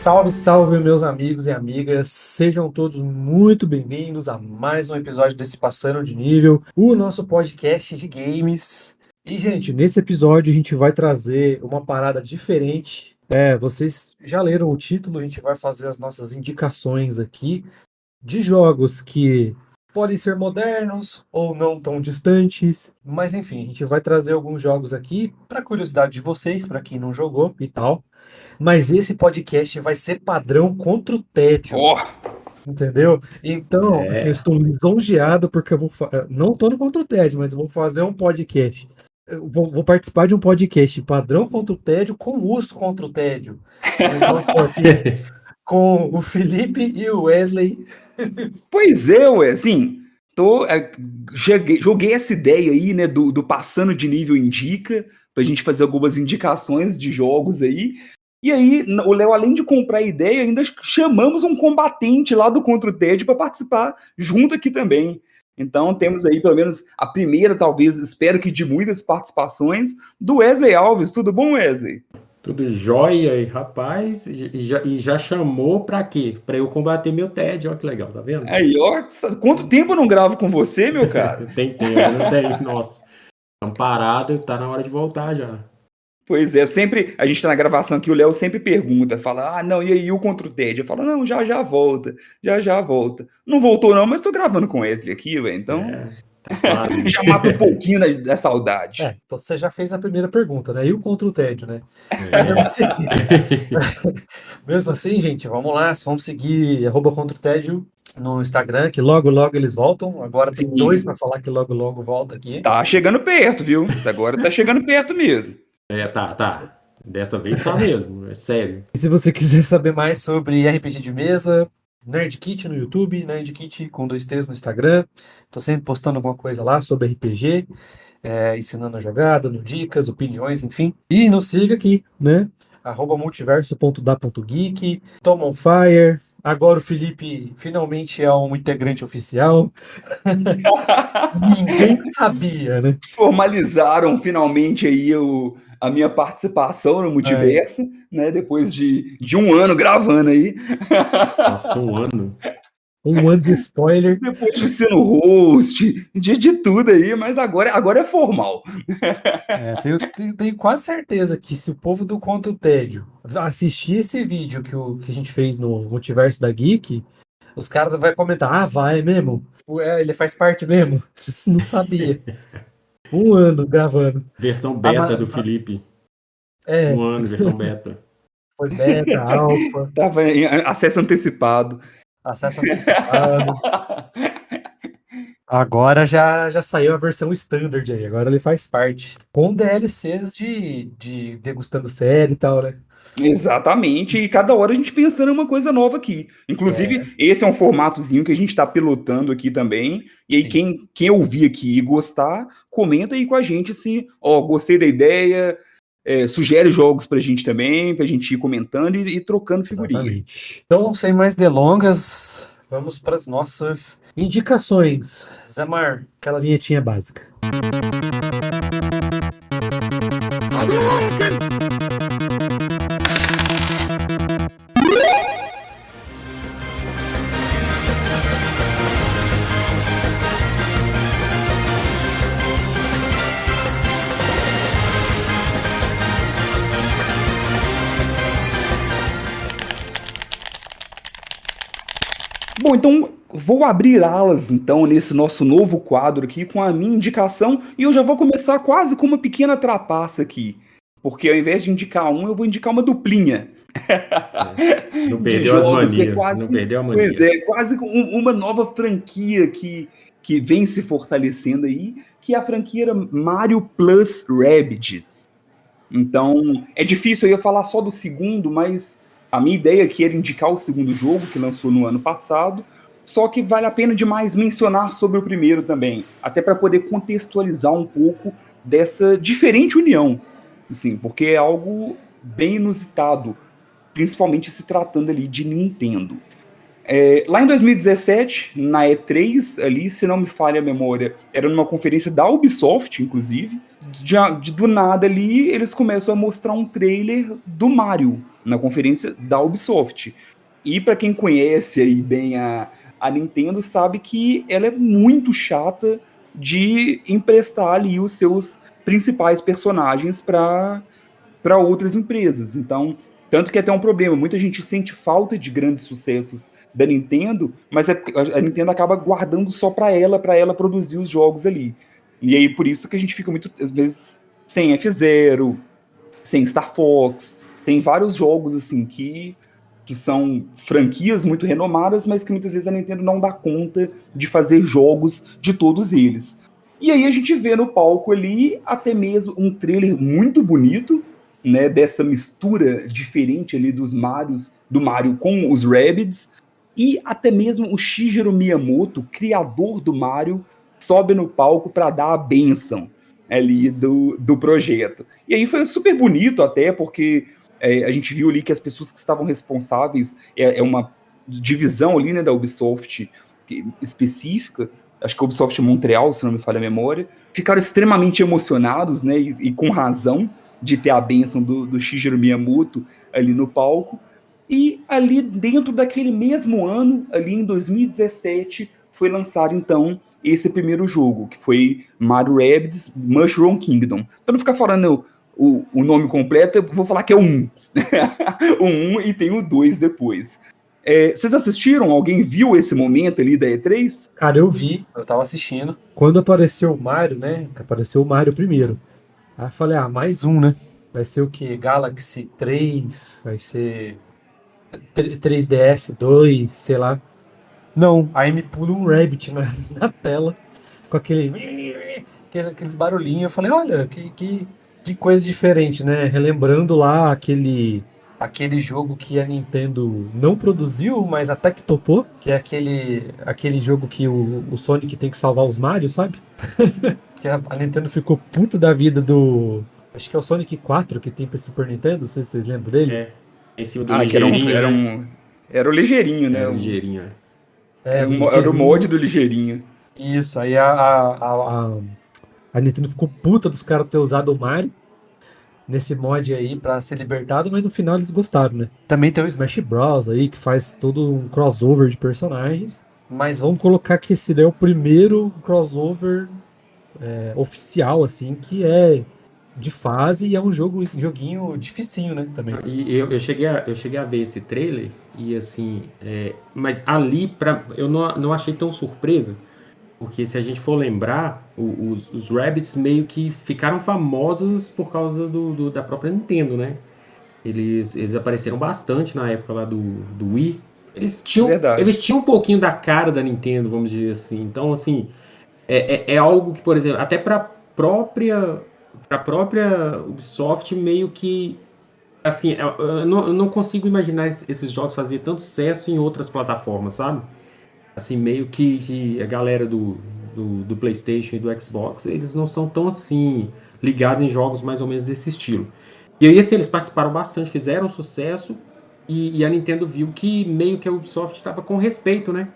Salve, salve, meus amigos e amigas. Sejam todos muito bem-vindos a mais um episódio desse Passando de Nível, o nosso podcast de games. E, gente, nesse episódio a gente vai trazer uma parada diferente. Vocês já leram o título, a gente vai fazer as nossas indicações aqui de jogos que podem ser modernos ou não tão distantes. Mas, enfim, a gente vai trazer alguns jogos aqui para curiosidade de vocês, para quem não jogou e tal. Mas esse podcast vai ser padrão contra o tédio, Ó, entendeu? Então, assim, eu estou lisonjeado porque eu não tô no contra o tédio, mas eu vou fazer um podcast. Eu vou participar de um podcast padrão contra o tédio com urso contra o tédio. Então, estou aqui com o Felipe e o Wesley. pois é, ué, assim, joguei essa ideia aí, né, do Passando de Nível Indica, pra gente fazer algumas indicações de jogos aí, e aí o Léo, além de comprar a ideia, ainda chamamos um combatente lá do Contra o Tédio pra participar junto aqui também. Então temos aí pelo menos a primeira, talvez, espero que de muitas participações, do Wesley Alves. Tudo bom, Wesley? Tudo jóia aí, rapaz. E já chamou pra quê? Pra eu combater meu tédio, olha que legal, tá vendo? Aí, ó, quanto tempo eu não gravo com você, meu cara? Tem tempo, não tem? Nossa, estamos parados, tá na hora de voltar já. Pois é, a gente tá na gravação aqui, o Léo sempre pergunta, fala, não, e aí o Contra o Tédio? Eu falo, não, já volta, já volta. Não voltou não, mas tô gravando com o Wesley aqui, ué, então Tá claro. já mata um pouquinho da saudade. Então você já fez a primeira pergunta, né? E o contra o tédio, né? Mesmo assim, gente, vamos lá, vamos seguir @contra o tédio no Instagram, que logo logo eles voltam. Agora tem Sim. 2 para falar que logo logo volta aqui. Tá chegando perto, viu? Agora tá chegando perto mesmo. Tá. Dessa vez tá mesmo, é sério. E se você quiser saber mais sobre RPG de mesa, Nerdkit no YouTube, Nerdkit com 2 T's no Instagram. Tô sempre postando alguma coisa lá sobre RPG, ensinando a jogar, dando dicas, opiniões, enfim. E nos siga aqui, né? @multiverso.da.geek, Tom on Fire. Agora o Felipe finalmente é um integrante oficial. Ninguém sabia, né? Formalizaram finalmente aí a minha participação no Multiverso, né? Depois de um ano gravando aí. Nossa, um ano. Um ano de spoiler. Depois de ser no host, de tudo aí, mas agora é formal. Tenho quase certeza que se o povo do Contra o Tédio assistir esse vídeo que a gente fez no Multiverso da Geek, os caras vão comentar, vai mesmo? Ele faz parte mesmo? Não sabia. Um ano gravando. Versão beta do Felipe. É. Um ano, versão beta. Foi beta, alfa. Tava em acesso antecipado. Acesso antecipado. Agora já saiu a versão standard aí, agora ele faz parte. Com DLCs de degustando série e tal, né? Exatamente, e cada hora a gente pensando em uma coisa nova aqui. Inclusive, esse é um formatozinho que a gente está pilotando aqui também. E aí, quem ouvir aqui e gostar, comenta aí com a gente se, gostei da ideia, sugere jogos pra gente também, pra gente ir comentando e trocando figurinha. Exatamente. Então, sem mais delongas, vamos para as nossas indicações. Zamar, aquela vinhetinha básica. Bom, então vou abrir alas então nesse nosso novo quadro aqui com a minha indicação e eu já vou começar quase com uma pequena trapaça aqui, porque ao invés de indicar um, eu vou indicar uma duplinha. Não perdeu as manias. Não perdeu a mania. Pois é, quase uma nova franquia que vem se fortalecendo aí, que é a franquia Mario Plus Rabbids. Então, é difícil eu ia falar só do segundo, mas a minha ideia aqui era indicar o segundo jogo, que lançou no ano passado, só que vale a pena demais mencionar sobre o primeiro também, até para poder contextualizar um pouco dessa diferente união, assim, porque é algo bem inusitado, principalmente se tratando ali de Nintendo. Lá em 2017, na E3, ali, se não me falha a memória, era numa conferência da Ubisoft, inclusive, do nada ali, eles começam a mostrar um trailer do Mario na conferência da Ubisoft. E para quem conhece aí bem a Nintendo, sabe que ela é muito chata de emprestar ali os seus principais personagens para outras empresas. Então, tanto que é até um problema. Muita gente sente falta de grandes sucessos da Nintendo, mas a Nintendo acaba guardando só para ela produzir os jogos ali. E aí, por isso que a gente fica muitas vezes sem F-Zero, sem Star Fox, tem vários jogos assim que são franquias muito renomadas, mas que muitas vezes a Nintendo não dá conta de fazer jogos de todos eles. E aí a gente vê no palco ali até mesmo um trailer muito bonito, né, dessa mistura diferente ali do Mario com os Rabbids, e até mesmo o Shigeru Miyamoto, criador do Mario, sobe no palco para dar a bênção ali do projeto. E aí foi super bonito até, porque a gente viu ali que as pessoas que estavam responsáveis, é uma divisão ali, né, da Ubisoft específica, acho que a Ubisoft Montreal, se não me falha a memória, ficaram extremamente emocionados, né, e com razão, de ter a bênção do Shigeru Miyamoto ali no palco. E ali dentro daquele mesmo ano, ali em 2017, foi lançado então esse primeiro jogo, que foi Mario Rabbids Mushroom Kingdom. Para não ficar falando o nome completo, eu vou falar que é o 1. O 1 e tem o 2 depois. Vocês assistiram? Alguém viu esse momento ali da E3? Cara, eu vi, eu tava assistindo. Quando apareceu o Mario, né? Que apareceu o Mario primeiro. Aí eu falei, mais um, né? Vai ser o quê? Galaxy 3, vai ser 3DS 2, sei lá. Não, aí me pula um Rabbit na tela, com aqueles barulhinhos. Eu falei, olha, que coisa diferente, né? Relembrando lá aquele jogo que a Nintendo não produziu, mas até que topou, que é aquele jogo que o Sonic tem que salvar os Mario, sabe? Que a Nintendo ficou puta da vida do... Acho que é o Sonic 4 que tem pra Super Nintendo, não sei se vocês lembram dele. Em cima do Que ligeirinho, né? era o ligeirinho, né? Era o ligeirinho, Era o mod do ligeirinho. Isso, aí a Nintendo ficou puta dos caras ter usado o Mario nesse mod aí pra ser libertado, mas no final eles gostaram, né? Também tem o Smash Bros aí, que faz todo um crossover de personagens. Mas vamos colocar que esse é o primeiro crossover oficial, assim, que é de fase e é um joguinho dificinho, né? Também. E eu cheguei a ver esse trailer e assim, mas ali eu não achei tão surpresa, porque se a gente for lembrar, os Rabbids meio que ficaram famosos por causa da própria Nintendo, né? Eles apareceram bastante na época lá do Wii. Eles tinham um pouquinho da cara da Nintendo, vamos dizer assim. Então, assim, é algo que, por exemplo, até pra própria Ubisoft meio que, assim, eu não consigo imaginar esses jogos fazer tanto sucesso em outras plataformas, sabe? Assim, meio que a galera do PlayStation e do Xbox, eles não são tão, assim, ligados em jogos mais ou menos desse estilo. E aí, assim, eles participaram bastante, fizeram sucesso, e a Nintendo viu que meio que a Ubisoft estava com respeito, né?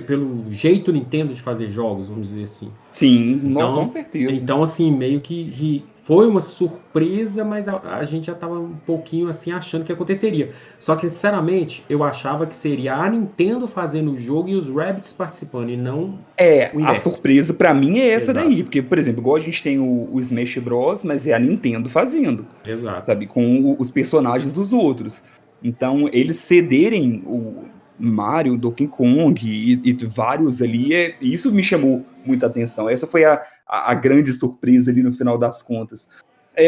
Pelo jeito Nintendo de fazer jogos, vamos dizer assim. Sim, Então, com certeza. Então, assim, meio que foi uma surpresa, mas a gente já tava um pouquinho assim achando que aconteceria. Só que, sinceramente, eu achava que seria a Nintendo fazendo o jogo e os Rabbids participando, e não o A inverso. surpresa pra mim é essa Exato. daí. Porque, por exemplo, igual a gente tem o Smash Bros, mas é a Nintendo fazendo. Exato. Sabe? Com os personagens dos outros. Então, eles cederem o Mario, Donkey Kong e vários ali, isso me chamou muita atenção. Essa foi a grande surpresa ali no final das contas.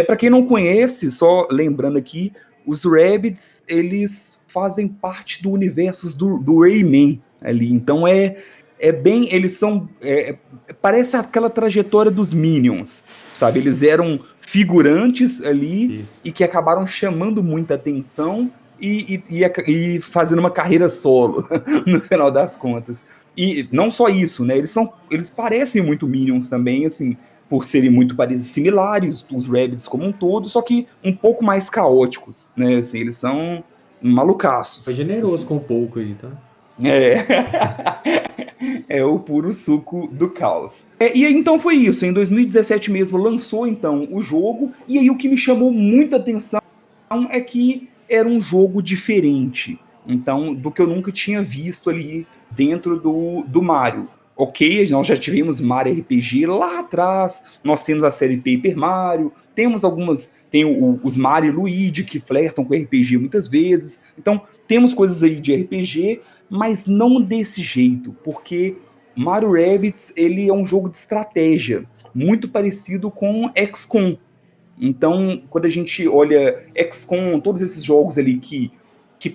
Para quem não conhece, só lembrando aqui, os Rabbids, eles fazem parte do universo do Rayman ali. Então eles são... parece aquela trajetória dos Minions, sabe? Eles eram figurantes ali. Isso. E que acabaram chamando muita atenção e fazendo uma carreira solo no final das contas. E não só isso, né? Eles parecem muito Minions também, assim, por serem muito similares, os Rabbids como um todo, só que um pouco mais caóticos, né? Assim, eles são malucaços. Foi generoso assim. com um pouco aí, tá? É o puro suco do caos. E aí, então foi isso. Em 2017 mesmo lançou então o jogo. E aí o que me chamou muita atenção é que era um jogo diferente. Então, do que eu nunca tinha visto ali dentro do Mario. Ok, nós já tivemos Mario RPG lá atrás, nós temos a série Paper Mario, temos os Mario e Luigi que flertam com RPG muitas vezes. Então, temos coisas aí de RPG, mas não desse jeito, porque Mario Rabbids ele é um jogo de estratégia, muito parecido com XCOM. Então, quando a gente olha XCOM, todos esses jogos ali que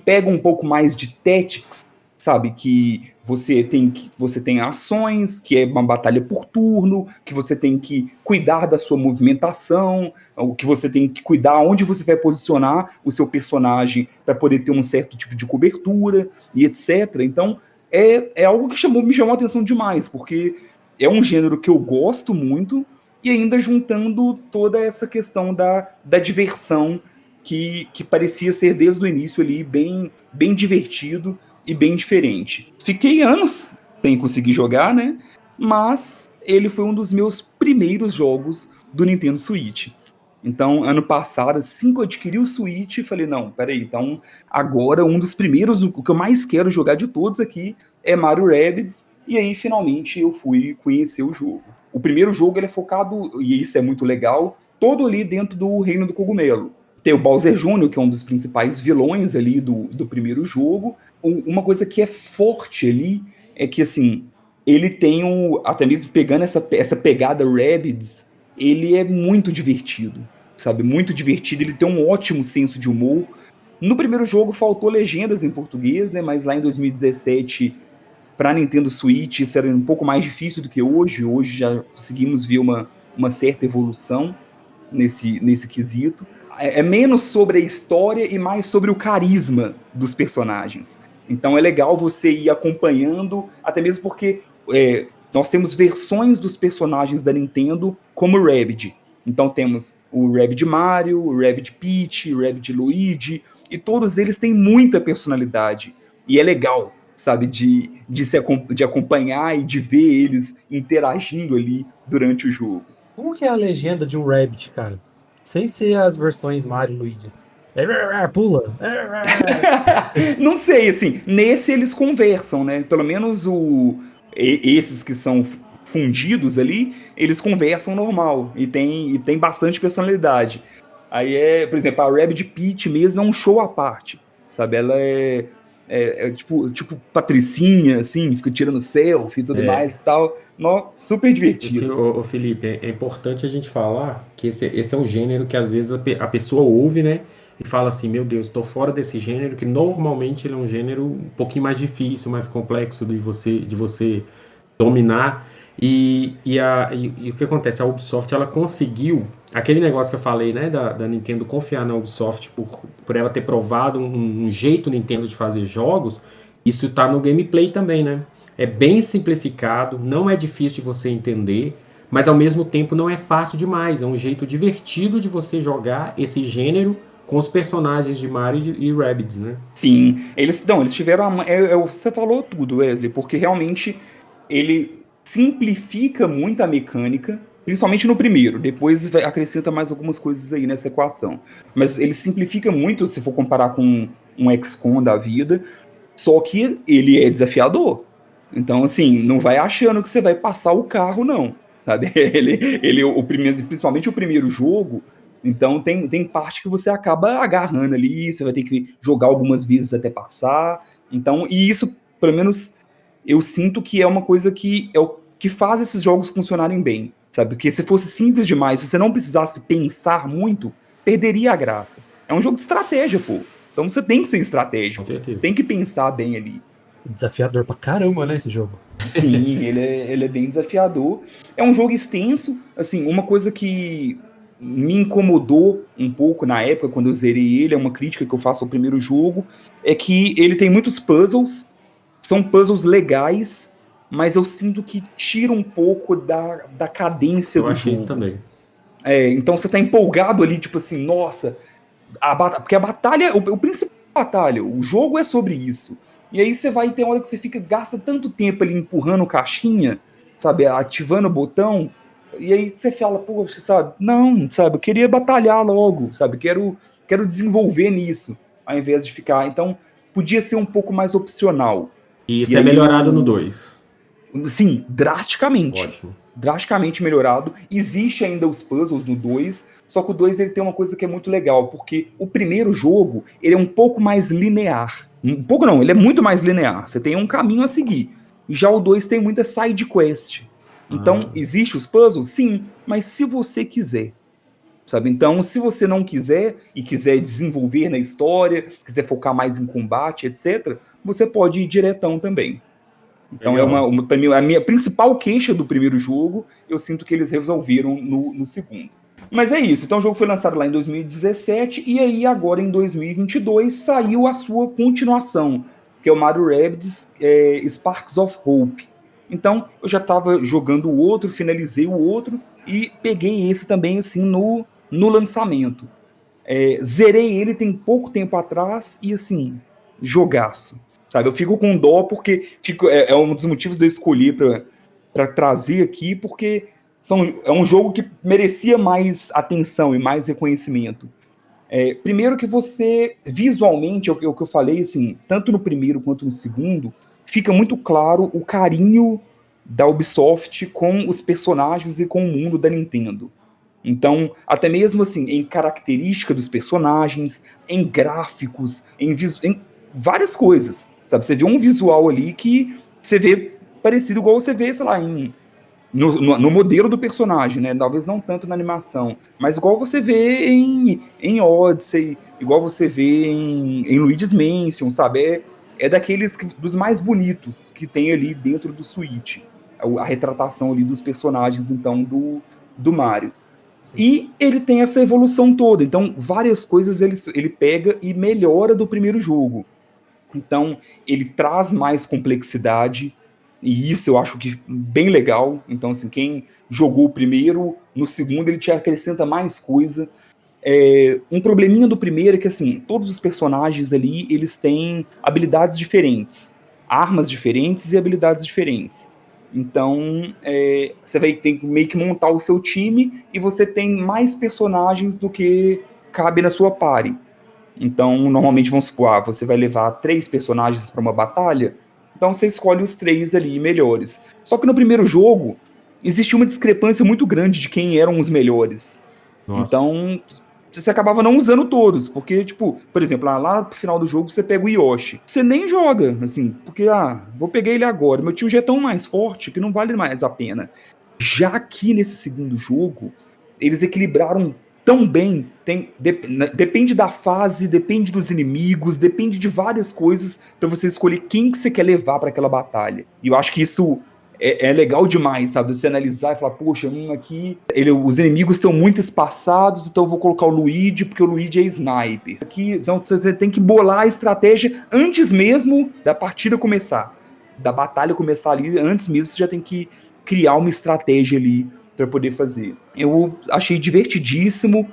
pegam um pouco mais de tactics, sabe? Que você tem ações, que é uma batalha por turno, que você tem que cuidar da sua movimentação, que você tem que cuidar onde você vai posicionar o seu personagem para poder ter um certo tipo de cobertura e etc. Então, é algo que me chamou a atenção demais, porque é um gênero que eu gosto muito, e ainda juntando toda essa questão da diversão que parecia ser desde o início ali bem divertido e bem diferente. Fiquei anos sem conseguir jogar, né? Mas ele foi um dos meus primeiros jogos do Nintendo Switch. Então, ano passado, assim que eu adquiri o Switch, falei, não, peraí, então agora um dos primeiros, o que eu mais quero jogar de todos aqui é Mario Rabbids, e aí finalmente eu fui conhecer o jogo. O primeiro jogo ele é focado, e isso é muito legal, todo ali dentro do Reino do Cogumelo. Tem o Bowser Jr., que é um dos principais vilões ali do primeiro jogo. Uma coisa que é forte ali é que, assim, ele tem até mesmo pegando essa pegada Rabbids, ele é muito divertido, sabe? Muito divertido, ele tem um ótimo senso de humor. No primeiro jogo faltou legendas em português, né? Mas lá em 2017, para Nintendo Switch, isso era um pouco mais difícil do que hoje. Hoje já conseguimos ver uma certa evolução nesse quesito. É menos sobre a história e mais sobre o carisma dos personagens. Então é legal você ir acompanhando, até mesmo porque nós temos versões dos personagens da Nintendo como Rabbids. Então temos o Rabbids Mario, o Rabbids Peach, o Rabbids Luigi, e todos eles têm muita personalidade. E é legal, sabe, de acompanhar e de ver eles interagindo ali durante o jogo. Como que é a legenda de um Rabbit, cara? Sem ser as versões Mario e Luigi. Pula. Não sei, assim, nesse eles conversam, né? Pelo menos esses que são fundidos ali, eles conversam normal e tem bastante personalidade. Aí por exemplo, a Rabbids Peach mesmo é um show à parte, sabe? Ela é tipo patricinha, assim, fica tirando selfie e tudo mais e tal. Super divertido. Ô Felipe, é importante a gente falar que esse é um gênero que às vezes a pessoa ouve, né? E fala assim, meu Deus, tô fora desse gênero, que normalmente ele é um gênero um pouquinho mais difícil, mais complexo de você dominar. E o que acontece? A Ubisoft, ela conseguiu aquele negócio que eu falei, né, da Nintendo confiar na Ubisoft por ela ter provado um jeito Nintendo de fazer jogos. Isso tá no gameplay também, né? É bem simplificado, não é difícil de você entender, mas ao mesmo tempo não é fácil demais. É um jeito divertido de você jogar esse gênero com os personagens de Mario e Rabbids, né? Sim, eles tiveram você falou tudo, Wesley, porque realmente ele simplifica muito a mecânica, principalmente no primeiro, depois acrescenta mais algumas coisas aí nessa equação. Mas ele simplifica muito se for comparar com um XCOM da vida, só que ele é desafiador. Então, assim, não vai achando que você vai passar o carro, não, sabe? Principalmente o primeiro jogo, então tem parte que você acaba agarrando ali, você vai ter que jogar algumas vezes até passar. Então, e isso, pelo menos, eu sinto que é uma coisa que é o que faz esses jogos funcionarem bem, sabe? Porque se fosse simples demais, se você não precisasse pensar muito, perderia a graça. É um jogo de estratégia, pô. Então você tem que ser estratégico, Com certeza. tem que pensar bem ali. Desafiador pra caramba, né, esse jogo? Sim, ele é bem desafiador. É um jogo extenso, assim, uma coisa que me incomodou um pouco na época, quando eu zerei ele, é uma crítica que eu faço ao primeiro jogo, é que ele tem muitos puzzles, são puzzles legais, mas eu sinto que tira um pouco da cadência Eu do achei jogo. isso também. Então você tá empolgado ali, tipo assim, nossa, porque a batalha, o principal batalha, o jogo é sobre isso. E aí você vai ter uma hora que você gasta tanto tempo ali empurrando caixinha, sabe, ativando o botão, e aí você fala, poxa, sabe, não, sabe, eu queria batalhar logo, sabe, quero desenvolver nisso, ao invés de ficar. Então, podia ser um pouco mais opcional. E isso E é aí melhorado no 2. Sim, drasticamente. Ótimo. Drasticamente melhorado. Existe ainda os puzzles do 2, só que o 2 ele tem uma coisa que é muito legal, porque o primeiro jogo ele é um pouco mais linear. Um pouco não, ele é muito mais linear. Você tem um caminho a seguir. Já o 2 tem muita side quest. Então, existe os puzzles? Sim, mas se você quiser. Sabe? Então, se você não quiser e quiser desenvolver na história, quiser focar mais em combate, etc., você pode ir diretão também. Então, pra mim, a minha principal queixa do primeiro jogo, eu sinto que eles resolveram no segundo. Mas é isso. Então, o jogo foi lançado lá em 2017 e aí, agora em 2022, saiu a sua continuação, que é o Mario Rabbids Sparks of Hope. Então, eu já estava jogando o outro, finalizei o outro e peguei esse também, assim, no lançamento. Zerei ele tem pouco tempo atrás e, assim, jogaço. Sabe? Eu fico com dó porque é um dos motivos de eu escolher para trazer aqui, porque é um jogo que merecia mais atenção e mais reconhecimento. Primeiro que você, visualmente, é o que eu falei, assim, tanto no primeiro quanto no segundo, fica muito claro o carinho da Ubisoft com os personagens e com o mundo da Nintendo. Então, até mesmo assim, em característica dos personagens, em gráficos, em várias coisas, sabe? Você vê um visual ali que você vê parecido igual você vê, sei lá, no modelo do personagem, né? Talvez não tanto na animação, mas igual você vê em Odyssey, igual você vê em Luigi's Mansion, sabe? É daqueles dos mais bonitos que tem ali dentro do Switch. A retratação ali dos personagens, então, do Mario. E ele tem essa evolução toda. Então, várias coisas ele pega e melhora do primeiro jogo. Então, ele traz mais complexidade. E isso eu acho que bem legal. Então, assim, quem jogou o primeiro, no segundo ele te acrescenta mais coisa. Um probleminha do primeiro é que, assim, todos os personagens ali, eles têm habilidades diferentes. Armas diferentes e habilidades diferentes. Então, você vai ter que meio que montar o seu time e você tem mais personagens do que cabe na sua party. Então, normalmente, vamos supor, você vai levar 3 personagens para uma batalha, então você escolhe os 3 ali melhores. Só que no primeiro jogo, existia uma discrepância muito grande de quem eram os melhores. Nossa. Então, você acabava não usando todos, porque, tipo, por exemplo, lá pro final do jogo você pega o Yoshi. Você nem joga, assim, porque, vou pegar ele agora. Meu time já é tão mais forte que não vale mais a pena. Já aqui nesse segundo jogo, eles equilibraram tão bem. Depende da fase, depende dos inimigos, depende de várias coisas pra você escolher quem que você quer levar pra aquela batalha. E eu acho que isso é legal demais, sabe? Você analisar e falar, poxa, aqui os inimigos estão muito espaçados, então eu vou colocar o Luigi, porque o Luigi é sniper. Aqui, então você tem que bolar a estratégia antes mesmo da partida começar. Da batalha começar ali, antes mesmo você já tem que criar uma estratégia ali para poder fazer. Eu achei divertidíssimo.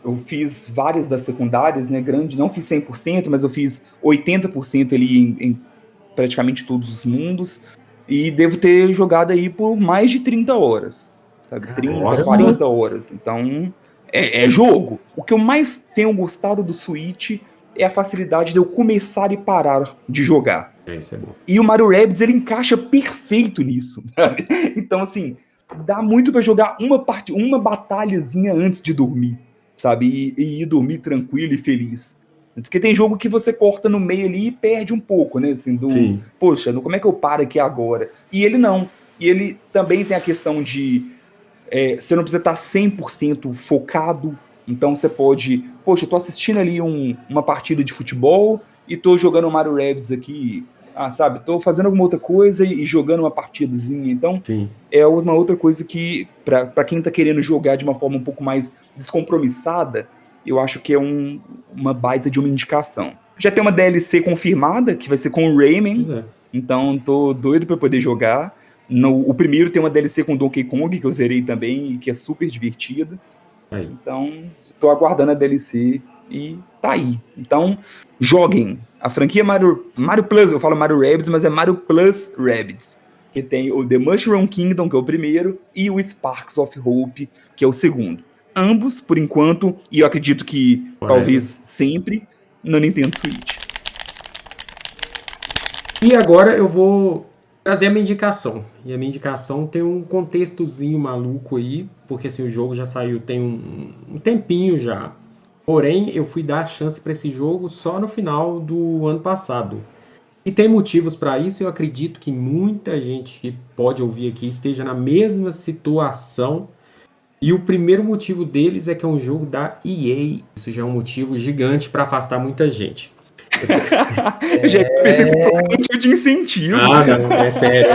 Eu fiz várias das secundárias, né? Não fiz 100%, mas eu fiz 80% ali em praticamente todos os mundos. E devo ter jogado aí por mais de 30 horas. Sabe? 30, Nossa. 40 horas. Então, é jogo. O que eu mais tenho gostado do Switch é a facilidade de eu começar e parar de jogar. Isso é bom. E o Mario Rabbids, ele encaixa perfeito nisso. Sabe? Então, assim, dá muito pra jogar uma batalhazinha antes de dormir. Sabe? E ir dormir tranquilo e feliz. Porque tem jogo que você corta no meio ali e perde um pouco, né? Assim, Sim. Poxa, como é que eu paro aqui agora? E ele não. E ele também tem a questão de você não precisa estar 100% focado. Então você pode... Poxa, eu tô assistindo ali uma partida de futebol e tô jogando Mario Rabbids aqui. Sabe? Tô fazendo alguma outra coisa e jogando uma partidazinha. Então, Sim. é uma outra coisa que, pra quem tá querendo jogar de uma forma um pouco mais descompromissada, eu acho que é uma baita de uma indicação. Já tem uma DLC confirmada, que vai ser com o Rayman. Então, tô doido pra poder jogar. O primeiro tem uma DLC com Donkey Kong, que eu zerei também, e que é super divertida. Aí. Então, tô aguardando a DLC e tá aí. Então, joguem. A franquia Mario Plus, eu falo Mario Rabbids, mas é Mario Plus Rabbids. Que tem o The Mushroom Kingdom, que é o primeiro, e o Sparks of Hope, que é o segundo. Ambos, por enquanto, e eu acredito que talvez sempre, no Nintendo Switch. E agora eu vou trazer a minha indicação. E a minha indicação tem um contextozinho maluco aí, porque assim, o jogo já saiu tem um tempinho já. Porém, eu fui dar a chance para esse jogo só no final do ano passado. E tem motivos para isso, eu acredito que muita gente que pode ouvir aqui esteja na mesma situação. E o primeiro motivo deles é que é um jogo da EA. Isso já é um motivo gigante para afastar muita gente. Eu já pensei que você foi um motivo de incentivo. Ah, não, é sério.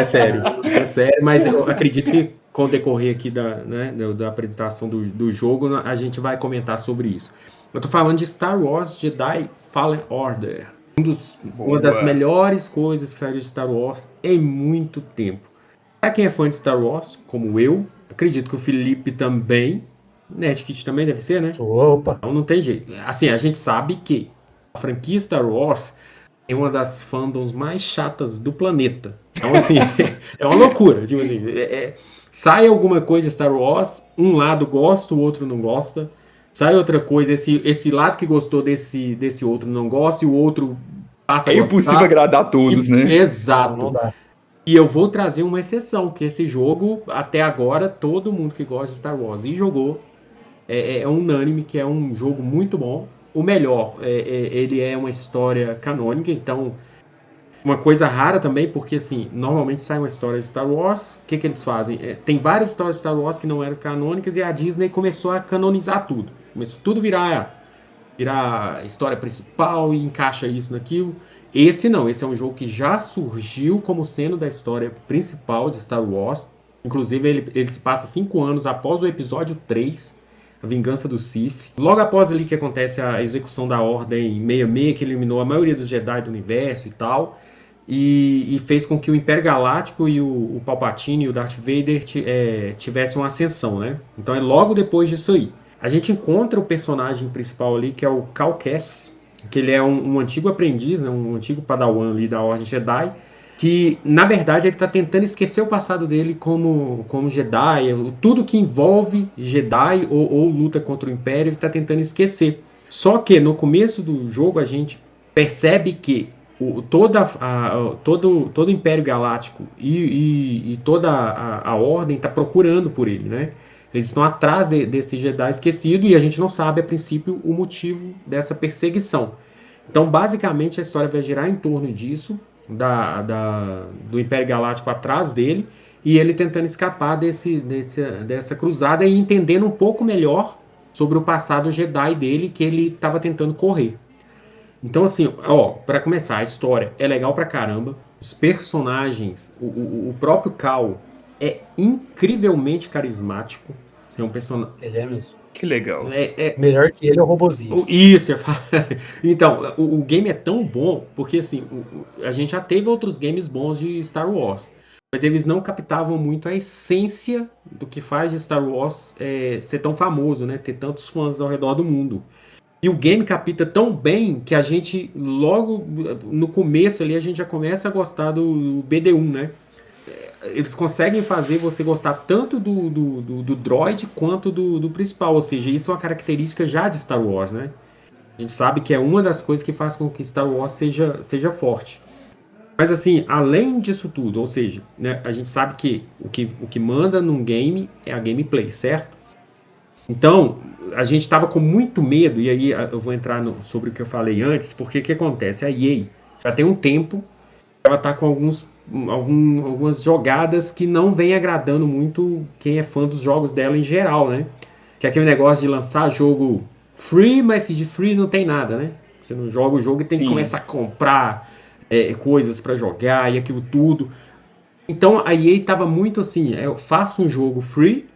Isso é sério, mas eu acredito que com o decorrer aqui da apresentação do jogo, a gente vai comentar sobre isso. Eu tô falando de Star Wars Jedi Fallen Order. Uma das melhores coisas que saiu de Star Wars em muito tempo. Para quem é fã de Star Wars, como eu, acredito que o Felipe também, Nerdkit também deve ser, né? Opa! Então não tem jeito. Assim, a gente sabe que a franquia Star Wars é uma das fandoms mais chatas do planeta. Então, assim, é uma loucura. Tipo assim, sai alguma coisa de Star Wars, um lado gosta, o outro não gosta. Sai outra coisa, esse lado que gostou desse outro não gosta e o outro passa a gostar. É impossível agradar a todos, né? Exato. Não dá. E eu vou trazer uma exceção, que esse jogo, até agora, todo mundo que gosta de Star Wars e jogou, é unânime que é um jogo muito bom. O melhor, ele é uma história canônica, então uma coisa rara também, porque assim, normalmente sai uma história de Star Wars, o que eles fazem? Tem várias histórias de Star Wars que não eram canônicas e a Disney começou a canonizar tudo. Começou tudo virar história principal e encaixa isso naquilo. Esse não, esse é um jogo que já surgiu como sendo da história principal de Star Wars. Inclusive ele se passa 5 anos após o episódio 3, A Vingança do Sith. Logo após ali que acontece a execução da Ordem 66, que eliminou a maioria dos Jedi do universo e tal. E fez com que o Império Galáctico e o Palpatine e o Darth Vader tivessem uma ascensão, né? Então é logo depois disso aí. A gente encontra o personagem principal ali, que é o Cal Kestis, que ele é um antigo aprendiz, né? Um antigo padawan ali da Ordem Jedi, que na verdade ele está tentando esquecer o passado dele como Jedi, tudo que envolve Jedi ou luta contra o Império ele está tentando esquecer. Só que no começo do jogo a gente percebe que todo o Império Galáctico e toda a Ordem está procurando por ele, né? Eles estão atrás desse Jedi esquecido e a gente não sabe a princípio o motivo dessa perseguição. Então basicamente a história vai girar em torno disso, do Império Galáctico atrás dele e ele tentando escapar dessa cruzada e entendendo um pouco melhor sobre o passado Jedi dele que ele estava tentando correr. Então, assim, para começar, a história é legal pra caramba. Os personagens, o próprio Cal é incrivelmente carismático. Assim, é um personagem. Ele é mesmo. Que legal. Melhor que ele é o robozinho. Isso, eu falo. Então, o game é tão bom, porque assim, a gente já teve outros games bons de Star Wars. Mas eles não captavam muito a essência do que faz de Star Wars ser tão famoso, né? Ter tantos fãs ao redor do mundo. E o game capta tão bem que a gente, logo no começo ali, a gente já começa a gostar do BD-1, né? Eles conseguem fazer você gostar tanto do droid quanto do principal. Ou seja, isso é uma característica já de Star Wars, né? A gente sabe que é uma das coisas que faz com que Star Wars seja forte. Mas assim, além disso tudo, ou seja, né, a gente sabe que o que manda num game é a gameplay, certo? Então, a gente estava com muito medo, e aí eu vou entrar sobre o que eu falei antes, porque o que acontece? A EA já tem um tempo, ela está com algumas jogadas que não vem agradando muito quem é fã dos jogos dela em geral, né? Que é aquele negócio de lançar jogo free, mas que de free não tem nada, né? Você não joga o jogo e tem que começar a comprar coisas para jogar e aquilo tudo. Então a EA estava muito assim, eu faço um jogo free,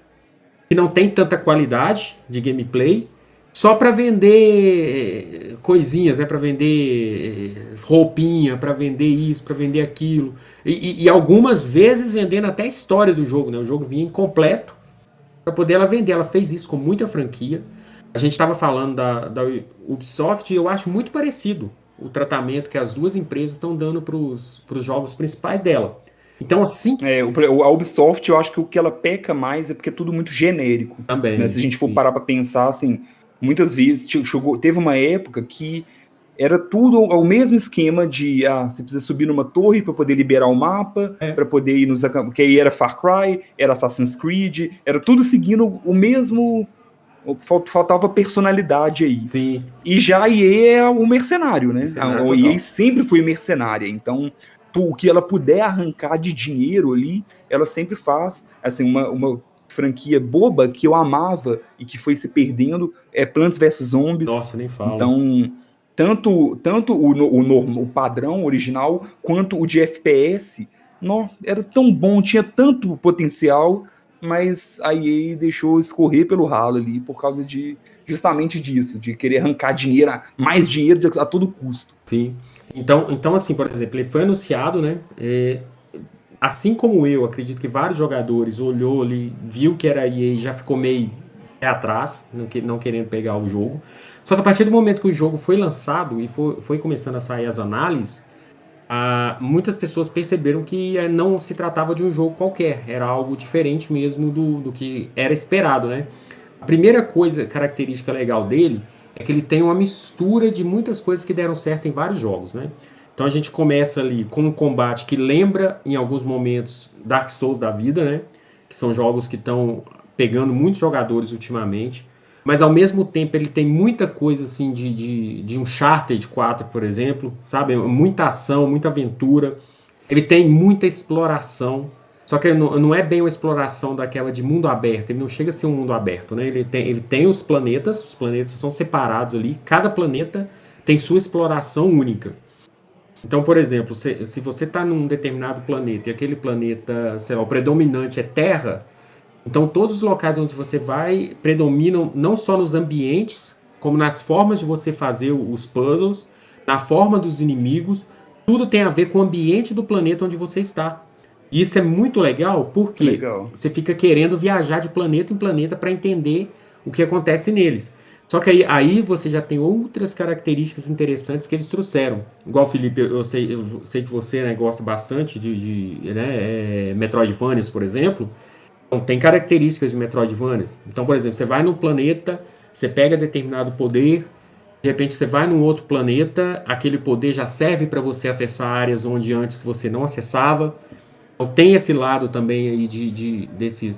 que não tem tanta qualidade de gameplay, só para vender coisinhas, né? Para vender roupinha, para vender isso, para vender aquilo. E algumas vezes vendendo até a história do jogo, né? O jogo vinha incompleto para poder ela vender. Ela fez isso com muita franquia. A gente estava falando da Ubisoft e eu acho muito parecido o tratamento que as duas empresas estão dando para os jogos principais dela. Então, assim. A Ubisoft, eu acho que o que ela peca mais é porque é tudo muito genérico. Também. Né? Se a gente for parar para pensar, assim, muitas vezes teve uma época que era tudo o mesmo esquema de você precisa subir numa torre para poder liberar o mapa, para poder ir nos acampamentos, que aí era Far Cry, era Assassin's Creed, era tudo seguindo o mesmo. Faltava personalidade aí. Sim. E já a EA é o mercenário, né? A EA sempre foi mercenária, então o que ela puder arrancar de dinheiro ali, ela sempre faz. Assim, uma franquia boba que eu amava e que foi se perdendo é Plants vs Zombies. Nossa, nem fala. Então, tanto o padrão original quanto o de FPS, era tão bom, tinha tanto potencial, mas a EA deixou escorrer pelo ralo ali por causa justamente disso, de querer arrancar dinheiro, mais dinheiro a todo custo. Sim. Então, assim, por exemplo, ele foi anunciado, né? Assim como eu, acredito que vários jogadores olhou ali, viu que era a EA e já ficou meio atrás, não querendo pegar o jogo. Só que a partir do momento que o jogo foi lançado e foi começando a sair as análises, muitas pessoas perceberam que não se tratava de um jogo qualquer, era algo diferente mesmo do que era esperado, né? A primeira característica legal dele é que ele tem uma mistura de muitas coisas que deram certo em vários jogos, né? Então a gente começa ali com um combate que lembra, em alguns momentos, Dark Souls da vida, né? Que são jogos que estão pegando muitos jogadores ultimamente. Mas ao mesmo tempo ele tem muita coisa assim de Uncharted 4, por exemplo, sabe? Muita ação, muita aventura. Ele tem muita exploração. Só que não é bem uma exploração daquela de mundo aberto, ele não chega a ser um mundo aberto, né? Ele tem os planetas são separados ali, cada planeta tem sua exploração única. Então, por exemplo, se você está num determinado planeta e aquele planeta, sei lá, o predominante é terra, então todos os locais onde você vai predominam não só nos ambientes, como nas formas de você fazer os puzzles, na forma dos inimigos, tudo tem a ver com o ambiente do planeta onde você está. E isso é muito legal porque você fica querendo viajar de planeta em planeta para entender o que acontece neles. Só que aí você já tem outras características interessantes que eles trouxeram. Igual, Felipe, eu sei que você, né, gosta bastante de Metroidvanias, por exemplo. Então, tem características de Metroidvanias. Então, por exemplo, você vai num planeta, você pega determinado poder, de repente você vai num outro planeta, aquele poder já serve para você acessar áreas onde antes você não acessava. Então, tem esse lado também aí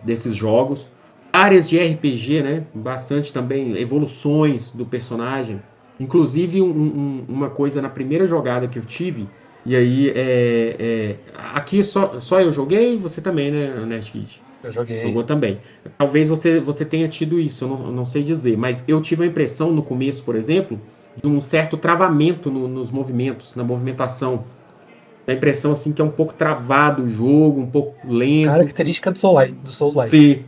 desses jogos. Áreas de RPG, né? Bastante também evoluções do personagem. Inclusive, uma coisa na primeira jogada que eu tive, e aí aqui só eu joguei, você também, né, Nestkit? Eu joguei. Jogou também. Talvez você tenha tido isso, eu não sei dizer, mas eu tive a impressão no começo, por exemplo, de um certo travamento nos movimentos, na movimentação. A impressão assim que é um pouco travado o jogo, um pouco lento. Característica do Souls-like. Sim.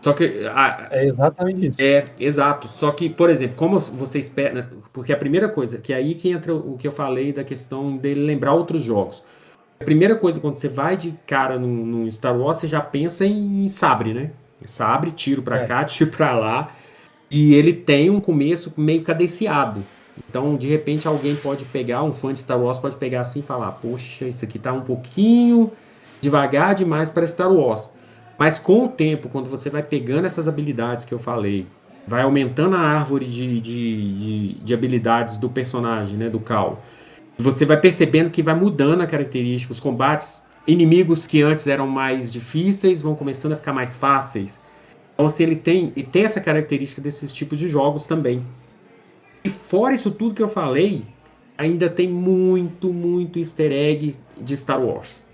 Só que é exatamente isso. Exato. Só que, por exemplo, como você espera, porque a primeira coisa, que é aí que entra o que eu falei da questão dele lembrar outros jogos. A primeira coisa, quando você vai de cara num Star Wars, você já pensa em sabre, né? Sabre, tiro pra cá, tiro pra lá. E ele tem um começo meio cadenciado. Então, de repente, alguém pode pegar, um fã de Star Wars pode pegar assim e falar: poxa, isso aqui tá um pouquinho devagar demais para Star Wars. Mas com o tempo, quando você vai pegando essas habilidades que eu falei, vai aumentando a árvore de habilidades do personagem, né, do Cal, você vai percebendo que vai mudando a característica. Os combates, inimigos que antes eram mais difíceis, vão começando a ficar mais fáceis. Então, assim, ele tem essa característica desses tipos de jogos também. E fora isso tudo que eu falei, ainda tem muito, muito easter egg de Star Wars.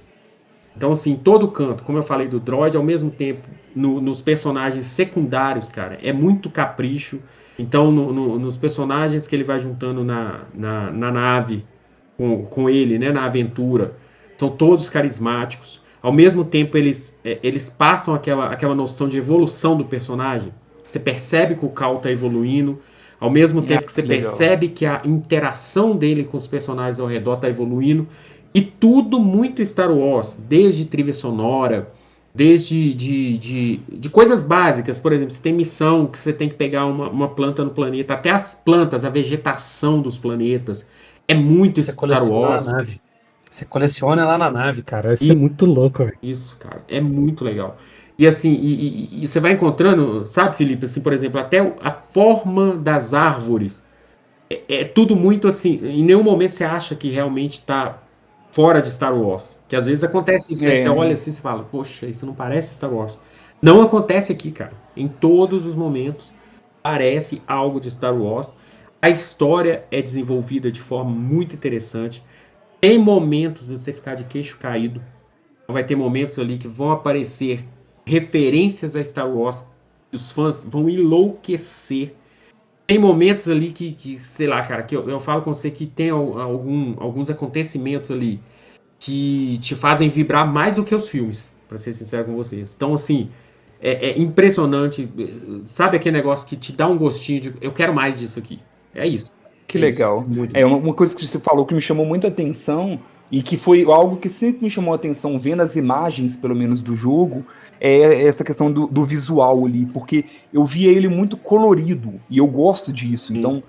Então, assim, todo canto, como eu falei do droid, ao mesmo tempo, nos personagens secundários, cara, é muito capricho. Então, nos personagens que ele vai juntando na nave com ele, né, na aventura, são todos carismáticos. Ao mesmo tempo, eles passam aquela noção de evolução do personagem. Você percebe que o Cal tá evoluindo. Ao mesmo tempo que você percebe que a interação dele com os personagens ao redor tá evoluindo. E tudo muito Star Wars, desde trilha sonora, Desde de coisas básicas, por exemplo, você tem missão que você tem que pegar uma planta no planeta, até as plantas, a vegetação dos planetas. É muito Você Star coleciona a Wars. nave. Você coleciona lá na nave, cara. Isso é muito louco, velho. Isso, cara, é muito legal. E assim, e você vai encontrando, sabe, Felipe, assim, por exemplo, até a forma das árvores. É tudo muito assim. Em nenhum momento você acha que realmente tá fora de Star Wars. Que às vezes acontece isso, né? Você olha assim e fala, poxa, isso não parece Star Wars. Não acontece aqui, cara. Em todos os momentos parece algo de Star Wars. A história é desenvolvida de forma muito interessante. Tem momentos de você ficar de queixo caído. Vai ter momentos ali que vão aparecer referências a Star Wars. Os fãs vão enlouquecer. Tem momentos ali que sei lá, cara, que eu falo com você que tem alguns acontecimentos ali que te fazem vibrar mais do que os filmes, pra ser sincero com vocês. Então, assim, é impressionante. Sabe aquele negócio que te dá um gostinho de eu quero mais disso aqui? É isso. Que É isso. legal. Muito É bom. uma coisa que você falou que me chamou muita atenção e que foi algo que sempre me chamou a atenção, vendo as imagens, pelo menos, do jogo, é essa questão do visual ali, porque eu via ele muito colorido e eu gosto disso. Então,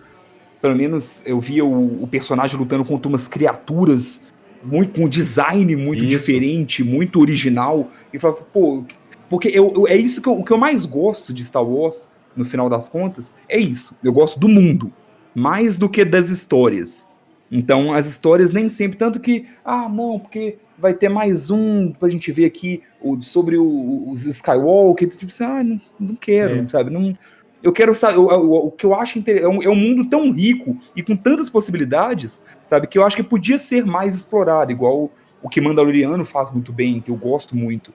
pelo menos, eu via o personagem lutando contra umas criaturas muito, com um design muito Isso. diferente, muito original, e falava, pô, porque é isso que o que eu mais gosto de Star Wars, no final das contas, é isso. Eu gosto do mundo mais do que das histórias. Então, as histórias nem sempre, tanto que, não, porque vai ter mais um pra gente ver aqui sobre os Skywalker, tipo assim, não quero, sabe? Não, eu quero saber, o que eu acho é um mundo tão rico e com tantas possibilidades, sabe, que eu acho que podia ser mais explorado, igual o que Mandaloriano faz muito bem, que eu gosto muito.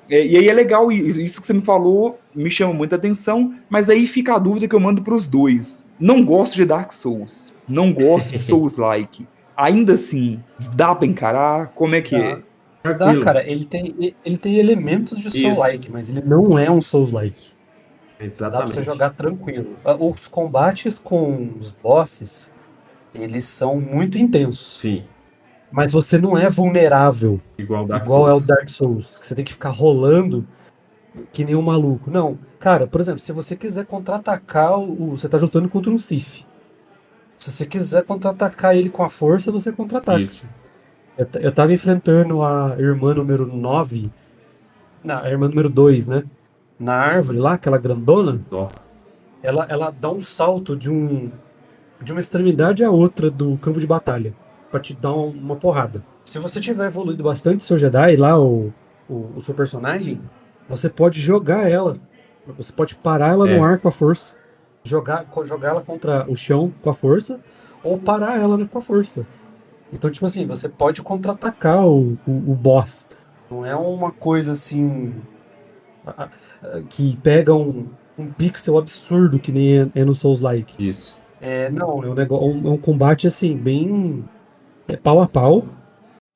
E aí é legal, isso que você me falou me chama muita atenção, mas aí fica a dúvida que eu mando pros dois. Não gosto de Dark Souls, não gosto de Souls-like. Ainda assim, dá pra encarar? Como é que é? Dá, Tranquilo. cara. Ele tem elementos de Isso. Soul-like, mas ele não é um Souls-like. Dá pra você Exatamente. jogar tranquilo. Os combates com os bosses, eles são muito intensos. Sim. Mas você não é vulnerável, Igual Dark igual é o Souls. Dark Souls, que você tem que ficar rolando que nem um maluco. Não, cara, por exemplo, se você quiser contra-atacar você tá lutando contra um Sith. Se você quiser contra-atacar ele com a força, você contra-ataca. Isso. Eu tava enfrentando a irmã número 9, não, a irmã número 2, né? Na árvore lá, aquela grandona, Ó. ela dá um salto de uma extremidade à outra do campo de batalha pra te dar uma porrada. Se você tiver evoluído bastante seu Jedi lá, o seu personagem, você pode jogar ela. Você pode parar ela no ar com a força, jogar ela contra o chão com a força, ou parar ela com a força. Então, tipo assim, você pode contra-atacar o boss. Não é uma coisa assim que pega um pixel absurdo que nem é no Souls-like. Isso. Não, é um combate assim, bem pau a pau,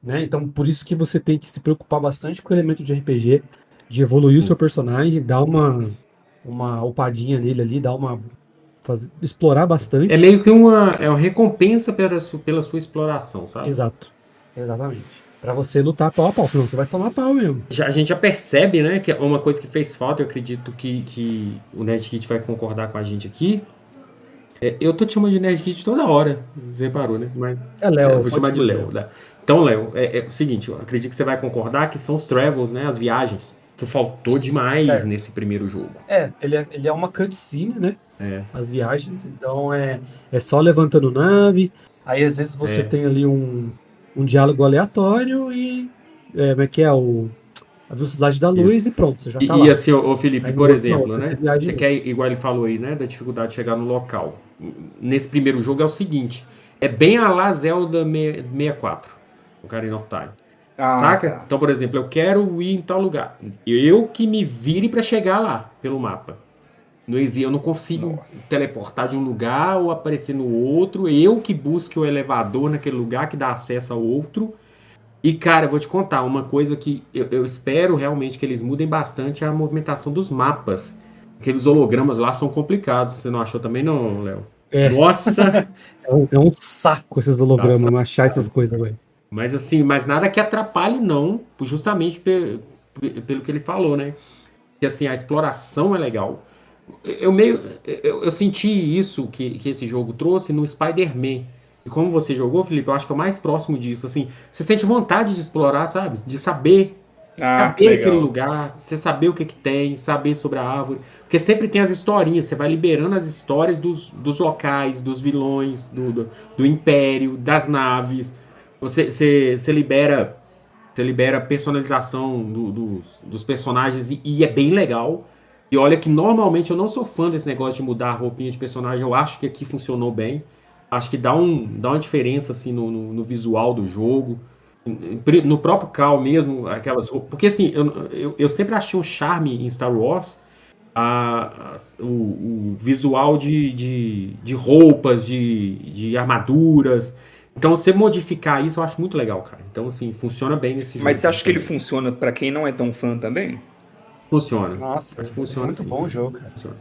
né? Então, por isso que você tem que se preocupar bastante com o elemento de RPG, de evoluir o seu personagem, dar uma upadinha nele ali, explorar bastante. É meio que uma recompensa pela sua exploração, sabe? Exato, exatamente. Pra você lutar pau a pau, senão você vai tomar pau mesmo. A gente já percebe, né, que é uma coisa que fez falta, eu acredito que o Nerdkit vai concordar com a gente aqui. Eu tô te chamando de Nerdkit toda hora, você reparou, né? Mas, Léo. vou chamar de Léo. Né? Então, Léo, é o seguinte, eu acredito que você vai concordar que são os travels, né, as viagens, que faltou demais nesse primeiro jogo. Ele é uma cutscene, né? As viagens, então é só levantando nave, aí às vezes você tem ali um diálogo aleatório e como é que é a velocidade da luz. Isso. E pronto, você já tá lá. E assim, ô Felipe, aí, por exemplo, né? Você quer, mesmo. igual ele falou aí, né? Da dificuldade de chegar no local. Nesse primeiro jogo é o seguinte: é bem a la Zelda 64, Ocarina of Time. Saca? Tá. Então, por exemplo, eu quero ir em tal lugar. Eu que me vire pra chegar lá, pelo mapa. Eu não consigo teleportar de um lugar ou aparecer no outro. Eu que busque o elevador naquele lugar que dá acesso ao outro. E, cara, eu vou te contar, uma coisa que eu espero realmente que eles mudem bastante é a movimentação dos mapas. Aqueles hologramas lá são complicados. Você não achou também, não, Léo? Nossa! É um saco esses hologramas, achar essas coisas, velho. Mas assim, nada que atrapalhe, não. Justamente pelo que ele falou, né? Que assim, a exploração é legal. Eu senti isso que esse jogo trouxe no Spider-Man. E como você jogou, Felipe, eu acho que é o mais próximo disso. Assim, você sente vontade de explorar, sabe? De saber Ah, que saber aquele legal. lugar, você saber o que que tem, saber sobre a árvore. Porque sempre tem as historinhas, você vai liberando as histórias dos locais, dos vilões, do império, das naves. Você libera personalização dos personagens e é bem legal. E olha que normalmente eu não sou fã desse negócio de mudar a roupinha de personagem, eu acho que aqui funcionou bem. Acho que dá uma diferença assim no visual do jogo. No próprio Cal mesmo, aquelas roupas. Porque assim, eu sempre achei um charme em Star Wars o visual de roupas, de armaduras. Então, você modificar isso eu acho muito legal, cara. Então, assim, funciona bem nesse Mas jogo você acha que ele também. funciona pra quem não é tão fã também? Funciona. Nossa, Acho que é funciona muito sim. bom o jogo, cara. Funciona.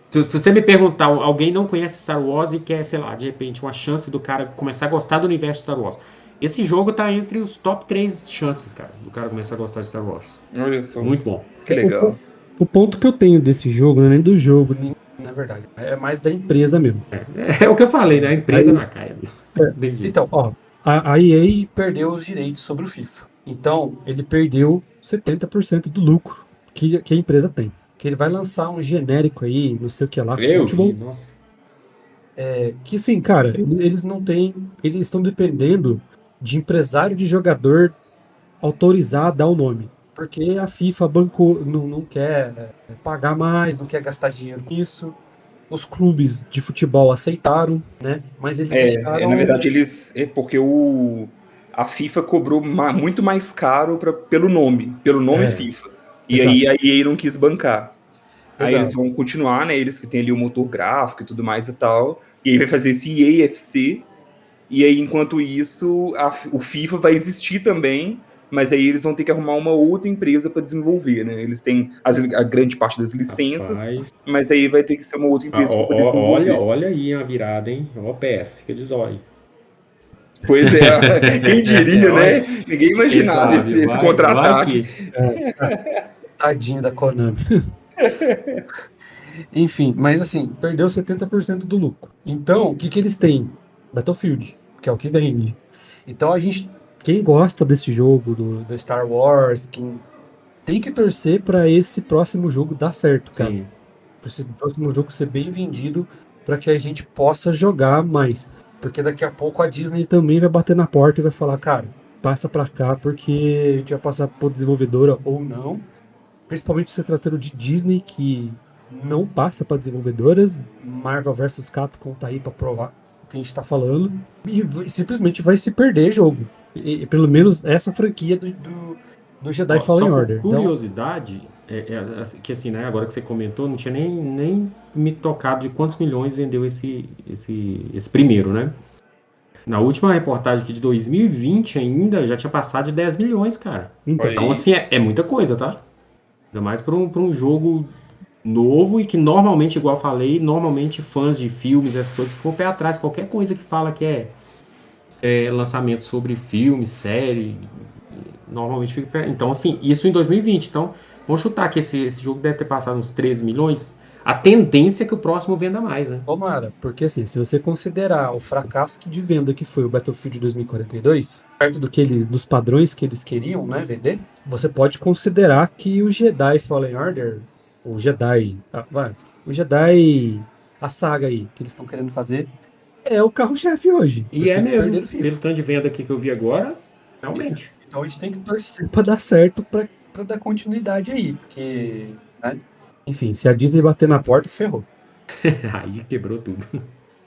Se você me perguntar, alguém não conhece Star Wars e quer, sei lá, de repente, uma chance do cara começar a gostar do universo de Star Wars. Esse jogo tá entre os top 3 chances, cara, do cara começar a gostar de Star Wars. Olha só, Muito bom. que legal. O ponto que eu tenho desse jogo não é nem do jogo, na verdade, é mais da empresa mesmo. É o que eu falei, né? A empresa Aí, na caia. Bem jeito. então, ó, a EA perdeu os direitos sobre o FIFA. Então, ele perdeu 70% do lucro que a empresa tem. Que ele vai lançar um genérico aí, não sei o que lá, Eu vi, futebol. nossa. Que sim, cara, eles não têm. Eles estão dependendo de empresário de jogador autorizar a dar o nome. Porque a FIFA bancou, não quer pagar mais, não quer gastar dinheiro com isso. Os clubes de futebol aceitaram, né? Mas eles Na deixaram. verdade, porque a FIFA cobrou muito mais caro pelo nome É, FIFA. E exato, aí a EA não quis bancar. Aí eles exato. vão continuar, né? Eles que têm ali o motor gráfico e tudo mais e tal. E aí vai fazer esse EA FC. E aí, enquanto isso, o FIFA vai existir também, mas aí eles vão ter que arrumar uma outra empresa para desenvolver, né? Eles têm a grande parte das licenças, Rapaz. mas aí vai ter que ser uma outra empresa para poder Olha, desenvolver. olha aí a virada, hein? Ó, o PS, fica de zóio. Pois é, quem diria, Olha, né? Ninguém quem imaginava sabe, esse vai contra-ataque. que. Tadinho da Konami. Enfim, mas assim, perdeu 70% do lucro. Então, o que que eles têm? Battlefield, que é o que vende. Então a gente, quem gosta desse jogo, do Star Wars, quem tem que torcer para esse próximo jogo dar certo, cara. Sim. Para esse próximo jogo ser bem vendido, para que a gente possa jogar mais. Porque daqui a pouco a Disney também vai bater na porta e vai falar, cara, passa para cá porque a gente vai passar por desenvolvedora ou não. Principalmente se tratando de Disney, que não passa para desenvolvedoras. Marvel vs Capcom tá aí para provar o que a gente tá falando. E simplesmente vai se perder jogo. E pelo menos essa franquia do Jedi Ó, só Fallen por Order. Então, curiosidade, que assim, né, agora que você comentou, não tinha nem me tocado de quantos milhões vendeu esse primeiro, né? Na última reportagem aqui de 2020 ainda, já tinha passado de 10 milhões, cara. então, Olha Então, aí. assim, é muita coisa, tá? Ainda mais pra um jogo novo e que normalmente, igual eu falei, normalmente fãs de filmes, essas coisas, ficam o pé atrás. Qualquer coisa que fala que é lançamento sobre filme, série, normalmente fica. Então, assim, isso em 2020. Então, vamos chutar que esse jogo deve ter passado uns 13 milhões. A tendência é que o próximo venda mais, né? tomara, porque assim, se você considerar o fracasso de venda que foi o Battlefield 2042, perto dos padrões que eles queriam, né, vender, você pode considerar que o Jedi Fallen Order, o Jedi, o Jedi, a saga aí que eles estão querendo fazer, é o carro-chefe hoje, E porque é eles mesmo, perderam o pelo FIFA. tanto de venda aqui que eu vi agora, realmente. Então a gente tem que torcer para dar certo, para dar continuidade aí, porque, né? Enfim, se a Disney bater na porta, ferrou. Aí quebrou tudo.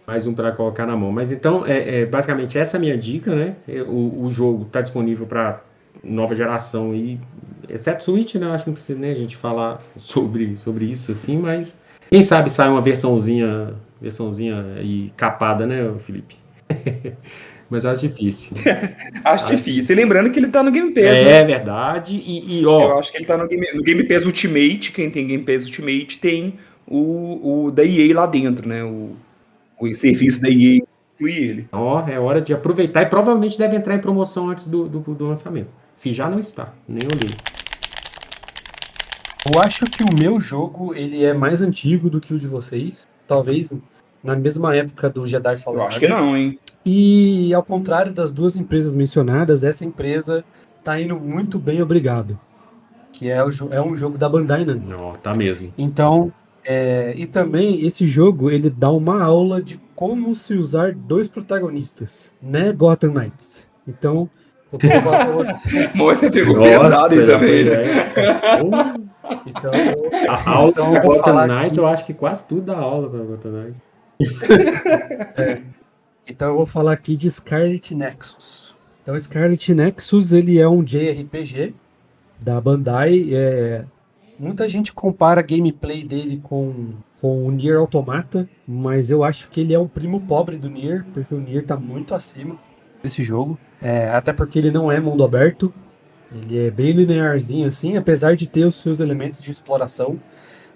Mais um para colocar na mão. Mas então, basicamente essa é a minha dica, né? O jogo está disponível para nova geração e exceto Switch, né? Acho que não precisa nem a gente falar sobre isso assim, mas quem sabe sai uma versãozinha aí capada, né, Felipe? Mas acho difícil. Acho Acho difícil. E lembrando que ele tá no Game Pass, né? É verdade. Eu Ó, acho que ele tá no Game Pass Ultimate. Quem tem Game Pass Ultimate tem o da EA lá dentro, né? O serviço da EA inclui ele. é hora de aproveitar e provavelmente deve entrar em promoção antes do lançamento. Se já não está, nem olhei. Eu acho que o meu jogo, ele é mais antigo do que o de vocês. Talvez na mesma época do Jedi Fallen Eu acho que Order. não, hein? E ao contrário das duas empresas mencionadas, essa empresa tá indo muito bem, obrigado. Que é um jogo da Bandai Namco. Não, tá mesmo. Então, e também esse jogo, ele dá uma aula de como se usar dois protagonistas, né, Gotham Knights. Então, eu quero falar pra você. Mas você pegou Nossa, pesado aí já também, foi, né? Então, A aula então eu pra vou Gotham falar Knights, aqui. eu acho que quase tudo dá aula pra Gotham Knights. Então eu vou falar aqui de Scarlet Nexus. Então, Scarlet Nexus, ele é um JRPG da Bandai. Muita gente compara a gameplay dele com o Nier Automata, mas eu acho que ele é um primo pobre do Nier, porque o Nier tá muito acima desse jogo. Até porque ele não é mundo aberto, ele é bem linearzinho assim, apesar de ter os seus elementos de exploração.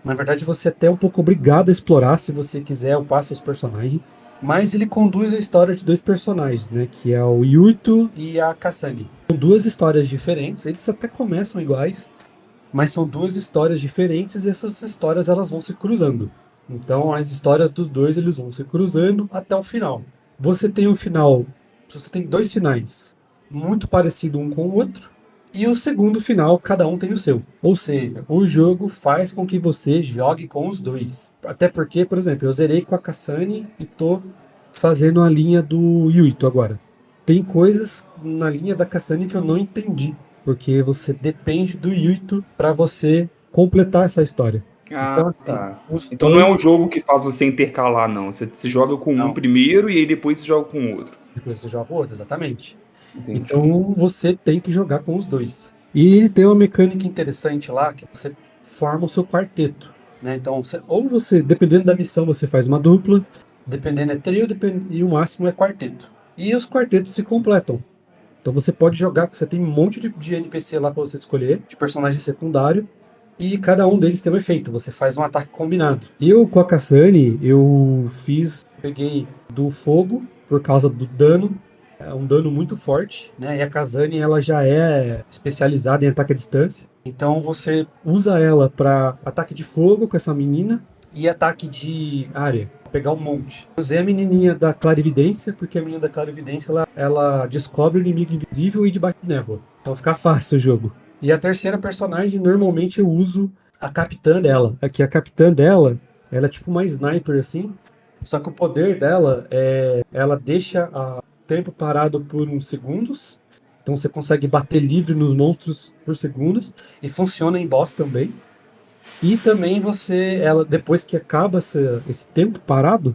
Na verdade, você é até um pouco obrigado a explorar se você quiser upar seus personagens. Mas ele conduz a história de dois personagens, né? Que é o Yuito e a Kasane. São duas histórias diferentes, eles até começam iguais, mas são duas histórias diferentes e essas histórias elas vão se cruzando. Então as histórias dos dois eles vão se cruzando até o final. Você tem um final, você tem dois finais muito parecido um com o outro, e o segundo final cada um tem o seu. Ou seja, o jogo faz com que você jogue com os dois. Até porque, por exemplo, eu zerei com a Kasane e tô fazendo a linha do Yuito agora. Tem coisas na linha da Kasane que eu não entendi, porque você depende do Yuito para você completar essa história. Ah, Então, assim, tá. os Então não é dois. um jogo que faz você intercalar, não. Você joga com um Não, primeiro e aí depois você joga com o outro. depois você joga o outro, exatamente. Entendi. Então você tem que jogar com os dois. E ele tem uma mecânica interessante lá, que você forma o seu quarteto, né? Então, ou você, dependendo da missão, você faz uma dupla, dependendo é trio, e o máximo é quarteto. E os quartetos se completam. Então você pode jogar, você tem um monte de NPC lá para você escolher, de personagem secundário, e cada um deles tem um efeito. Você faz um ataque combinado. Eu, com a Kassane, peguei do fogo, por causa do dano. É um dano muito forte, né? E a Kazane, ela já é especializada em ataque à distância. Então você usa ela para ataque de fogo com essa menina e ataque de área, pegar um monte. Usei a menininha da Clarividência, porque a menina da Clarividência ela descobre o inimigo invisível e debaixo de névoa. Então fica fácil o jogo. E a terceira personagem, normalmente eu uso a capitã dela. Aqui a capitã dela, ela é tipo uma sniper assim, só que o poder dela ela deixa o tempo parado por uns segundos. Então você consegue bater livre nos monstros por segundos e funciona em boss também. E também ela depois que acaba esse tempo parado,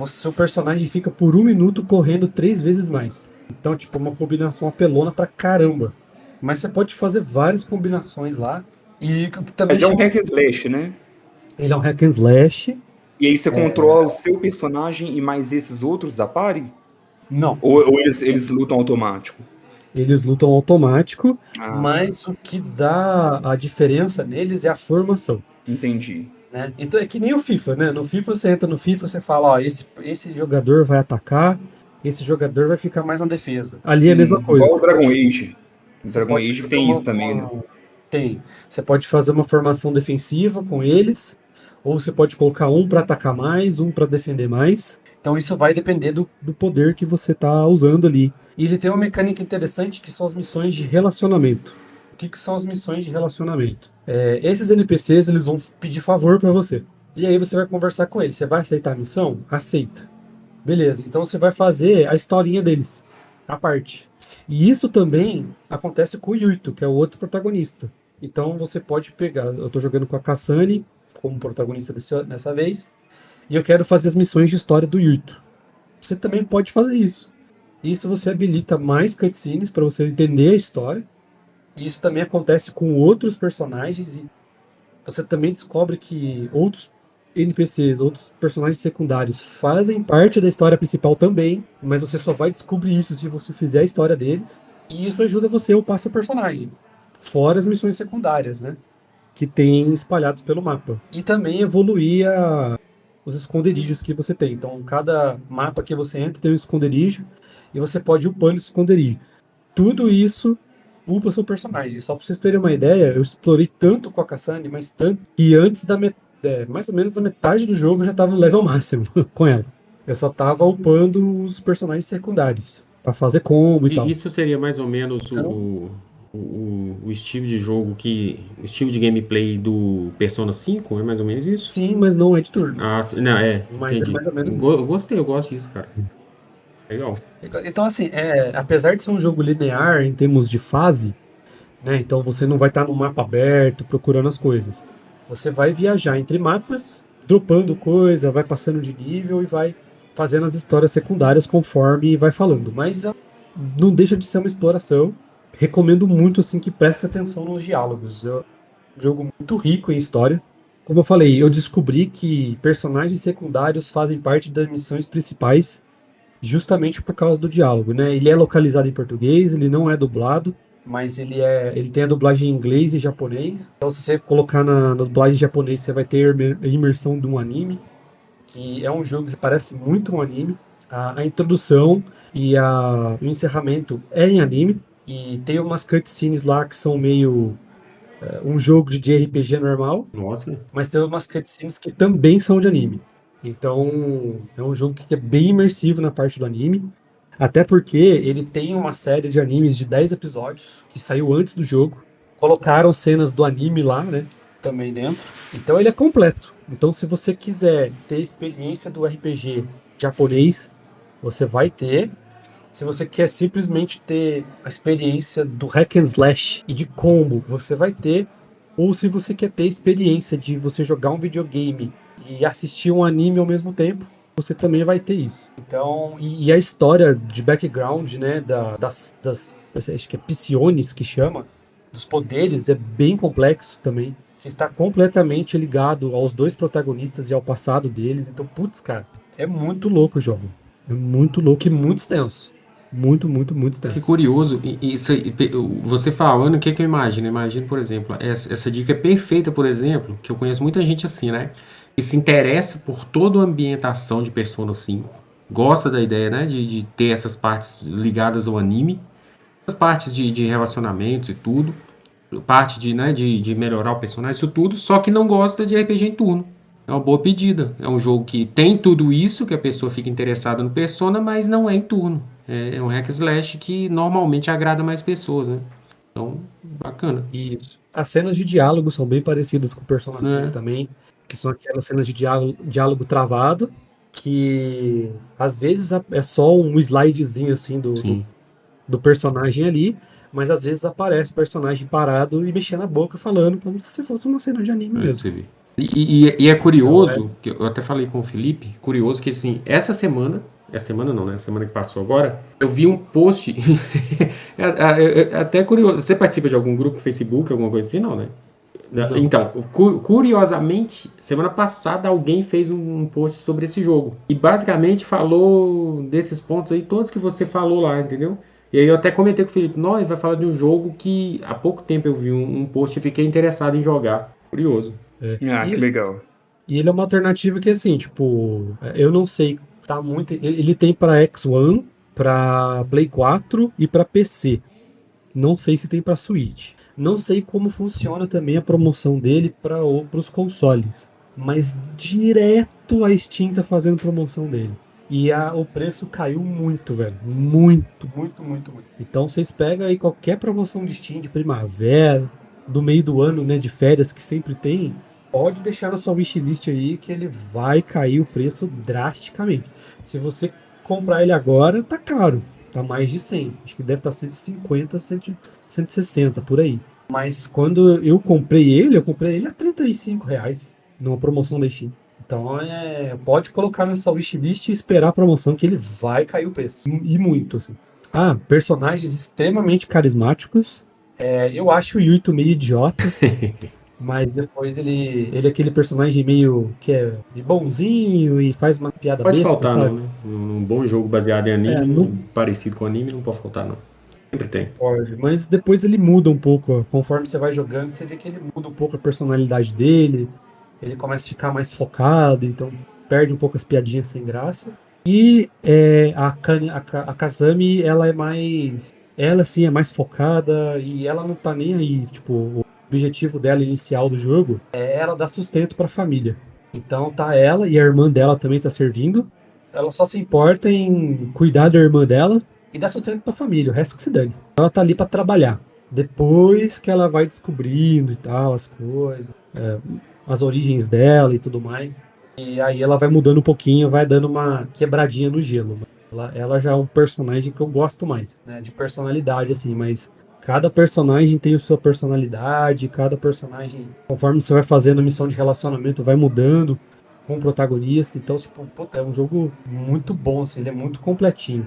seu personagem fica por um minuto correndo 3 vezes mais. Então, tipo, uma combinação apelona pra caramba. Mas você pode fazer várias combinações lá. E o que também Mas é um chama. hack and slash, né? Ele é um hack and slash. E aí você controla o seu personagem e mais esses outros da party? Não, Ou eles lutam automático? eles lutam automático, Ah, tá. mas o que dá a diferença neles é a formação. Entendi. Né? Então é que nem o FIFA, né? No FIFA você entra no FIFA, você fala, ó, esse jogador vai atacar, esse jogador vai ficar mais na defesa. Ali é a mesma Sim, coisa. igual o Dragon Age. O Você Dragon pode Age que fazer tem isso também, né? Tem. Você pode fazer uma formação defensiva com eles, ou você pode colocar um para atacar mais, um para defender mais. Então isso vai depender do poder que você está usando ali. E ele tem uma mecânica interessante que são as missões de relacionamento. O que são as missões de relacionamento? Esses NPCs eles vão pedir favor para você. E aí você vai conversar com eles. Você vai aceitar a missão? Aceita. Beleza. Então você vai fazer a historinha deles, a parte. E isso também acontece com o Yuito, que é o outro protagonista. Então você pode pegar. Eu tô jogando com a Kasane como protagonista nessa vez. E eu quero fazer as missões de história do Yuito. Você também pode fazer isso. Isso você habilita mais cutscenes para você entender a história. E isso também acontece com outros personagens. E você também descobre que outros NPCs, outros personagens secundários fazem parte da história principal também, mas você só vai descobrir isso se você fizer a história deles. E isso ajuda você a upar seu personagem. Fora as missões secundárias, né? Que tem espalhados pelo mapa. E também evoluir os esconderijos que você tem. Então, cada mapa que você entra tem um esconderijo e você pode ir upando esse esconderijo. Tudo isso upa seu personagem. Só pra vocês terem uma ideia, eu explorei tanto com a Cassandra, mas tanto, que antes mais ou menos da metade do jogo eu já tava no level máximo com ela. Eu só tava upando os personagens secundários, pra fazer combo e tal. Isso seria mais ou menos Então, o estilo de jogo o estilo de gameplay do Persona 5, é mais ou menos isso? sim, mas não é de turno. Ah, não, Mas é entendi. mais ou menos. Eu gostei, eu gosto disso, cara. Legal. Então, assim, apesar de ser um jogo linear em termos de fase, né? Então você não vai estar no mapa aberto procurando as coisas. Você vai viajar entre mapas, dropando coisa, vai passando de nível e vai fazendo as histórias secundárias conforme vai falando. Mas não deixa de ser uma exploração. Recomendo muito assim que preste atenção nos diálogos. É um jogo muito rico em história. Como eu falei, eu descobri que personagens secundários fazem parte das missões principais justamente por causa do diálogo, né? Ele é localizado em português, ele não é dublado, mas ele tem a dublagem em inglês e japonês. Então, se você colocar na dublagem em japonês, você vai ter a imersão de um anime, que é um jogo que parece muito um anime. A introdução e o encerramento é em anime, e tem umas cutscenes lá que são meio um jogo de RPG normal, Nossa. mas tem umas cutscenes que também são de anime. Então, é um jogo que é bem imersivo na parte do anime. Até porque ele tem uma série de animes de 10 episódios que saiu antes do jogo. Colocaram cenas do anime lá, né? Também dentro. Então ele é completo. Então, se você quiser ter experiência do RPG japonês, você vai ter. Se você quer simplesmente ter a experiência do hack and slash e de combo, você vai ter. Ou se você quer ter experiência de você jogar um videogame e assistir um anime ao mesmo tempo, você também vai ter isso. Então, e a história de background, né, acho que é Psiones que chama, dos poderes, é bem complexo também, que está completamente ligado aos dois protagonistas e ao passado deles. Então, putz, cara, é muito louco o jogo. É muito louco e muito extenso. Muito, muito, muito Que extenso. curioso, isso aí, você falando, o que que eu imagino? Eu imagino, por exemplo, essa dica é perfeita, por exemplo, que eu conheço muita gente assim, né? Que se interessa por toda a ambientação de Persona 5, gosta da ideia, né, de ter essas partes ligadas ao anime, as partes de relacionamentos e tudo, parte né, de melhorar o personagem, isso tudo, só que não gosta de RPG em turno. É uma boa pedida. É um jogo que tem tudo isso, que a pessoa fica interessada no Persona, mas não é em turno. É um hack slash que normalmente agrada mais pessoas, né? Então, bacana. Isso. As cenas de diálogo são bem parecidas com o Persona 5 É, também, que são aquelas cenas de diálogo travado, que às vezes é só um slidezinho assim sim. do personagem ali, mas às vezes aparece o personagem parado e mexendo a boca falando como se fosse uma cena de anime Pra mesmo. você ver. E é Então é. curioso, que eu até falei com o Felipe, curioso que assim, essa semana não, né? A semana que passou agora, eu vi um post. É até curioso. Você participa de algum grupo no Facebook, alguma coisa assim, não, né? Não. Então, curiosamente, semana passada alguém fez um post sobre esse jogo. E basicamente falou desses pontos aí, todos que você falou lá, entendeu? E aí eu até comentei com o Felipe, nós vai falar de um jogo que há pouco tempo eu vi um post e fiquei interessado em jogar. Curioso. É. Ah, que legal. E ele é uma alternativa que, assim, tipo, eu não sei, tá muito. Ele tem pra X1, pra Play 4 e pra PC. Não sei se tem pra Switch. Não sei como funciona também a promoção dele para os consoles. Mas direto a Steam tá fazendo promoção dele. E o preço caiu muito, velho. Muito, muito, muito, muito. Então vocês pegam aí qualquer promoção de Steam de primavera, do meio do ano, né, de férias que sempre tem. Pode deixar na sua wishlist aí que ele vai cair o preço drasticamente. Se você comprar ele agora, tá caro. Tá mais de 100. Acho que deve estar 150, 160 por aí. Mas quando eu comprei ele a R$ 35 numa promoção da Steam. Então pode colocar na sua wishlist e esperar a promoção que ele vai cair o preço. E muito, assim. Personagens extremamente carismáticos. Eu acho o Yuito meio idiota. Mas depois ele é aquele personagem meio que é bonzinho e faz uma piada Pode besta, faltar, não, sabe? né? Num bom jogo baseado em Não anime, parecido com anime, não pode faltar, não. Sempre tem. pode, mas depois ele muda um pouco, ó. Conforme você vai jogando, você vê que ele muda um pouco a personalidade dele, ele começa a ficar mais focado, então perde um pouco as piadinhas sem graça. E a Kazami, ela é mais ela sim é mais focada e ela não tá nem aí. Tipo, o objetivo dela inicial do jogo é ela dar sustento pra família. Então tá ela e a irmã dela também tá servindo. Ela só se importa em cuidar da irmã dela e dar sustento pra família, o resto que se dane. Ela tá ali pra trabalhar. Depois que ela vai descobrindo e tal, as coisas, as origens dela e tudo mais. E aí ela vai mudando um pouquinho, vai dando uma quebradinha no gelo. Ela já é um personagem que eu gosto mais, né? De personalidade, assim, mas cada personagem tem a sua personalidade, cada personagem, conforme você vai fazendo a missão de relacionamento, vai mudando com o protagonista. Então, tipo, puta, é um jogo muito bom, assim, ele é muito completinho.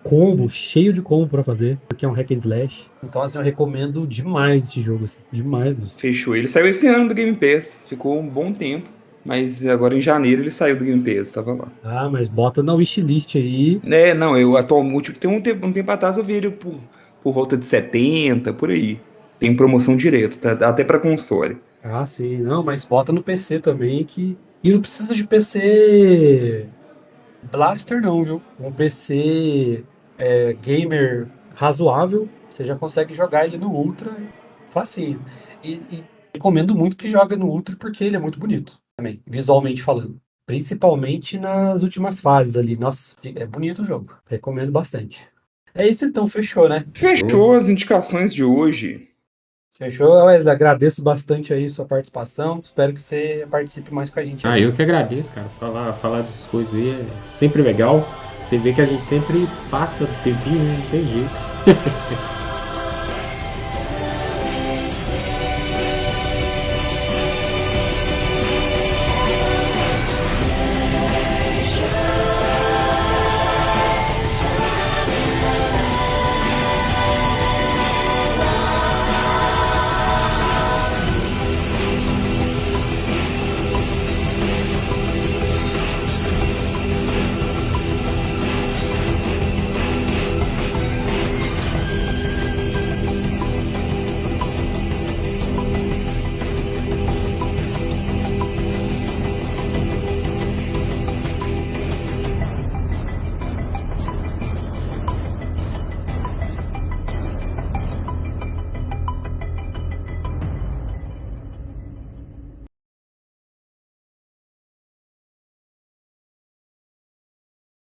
Combo, cheio de combo pra fazer, porque é um hack and slash. Então, assim, eu recomendo demais esse jogo, assim, demais mesmo. Fechou. Ele saiu esse ano do Game Pass. Ficou um bom tempo. Mas agora em janeiro ele saiu do Game Pass, tava lá. Ah, mas bota na wishlist aí. É, não, eu atualmente, tem um tempo atrás eu vi ele por volta de 70, por aí. Tem promoção direto, tá? Até pra console. Ah, sim, não, mas bota no PC também que. E não precisa de PC Blaster, não, viu? Um PC gamer razoável, você já consegue jogar ele no Ultra facinho. E recomendo muito que jogue no Ultra porque ele é muito bonito também, visualmente falando. Principalmente nas últimas fases ali. Nossa, é bonito o jogo. Recomendo bastante. É isso então, fechou, né? Fechou as indicações de hoje. Fechou, Wesley? Agradeço bastante aí sua participação. Espero que você participe mais com a gente aí. Eu que agradeço, cara. Falar dessas coisas aí é sempre legal. Você vê que a gente sempre passa tempinho, né? Não tem jeito.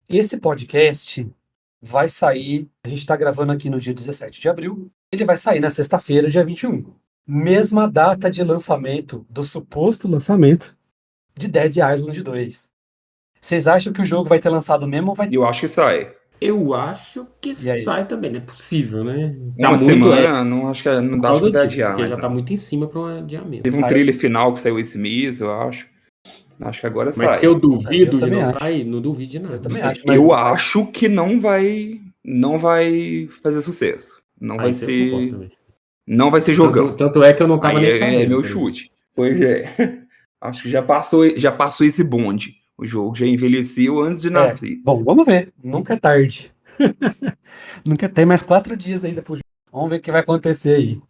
Esse podcast vai sair. A gente está gravando aqui no dia 17 de abril. Ele vai sair na sexta-feira, dia 21. Mesma data de lançamento do suposto lançamento de Dead Island 2. Vocês acham que o jogo vai ter lançado mesmo ou vai. Eu acho que sai. Eu acho que E aí? sai também, não é possível, né? Uma semana, não acho que não Por dá causa pra disso, adiar, porque mas já tá muito em cima para um adiamento. teve um Ah, trailer final que saiu esse mês, eu acho. Acho que agora Mas sai. se eu Eu duvido de também não acho. sair, não duvido de nada. Eu também acho. Mas Eu acho que não vai fazer sucesso. Não vai Isso eu concordo ser, também. não vai ser jogão. Tanto é que eu não tava Aí nem é sabendo. meu por exemplo. chute. Pois é. Acho que já passou esse bonde. O jogo já envelheceu antes de nascer. bom, vamos ver. Nunca é tarde. Nunca tem mais 4 dias ainda pro jogo. Vamos ver o que vai acontecer aí.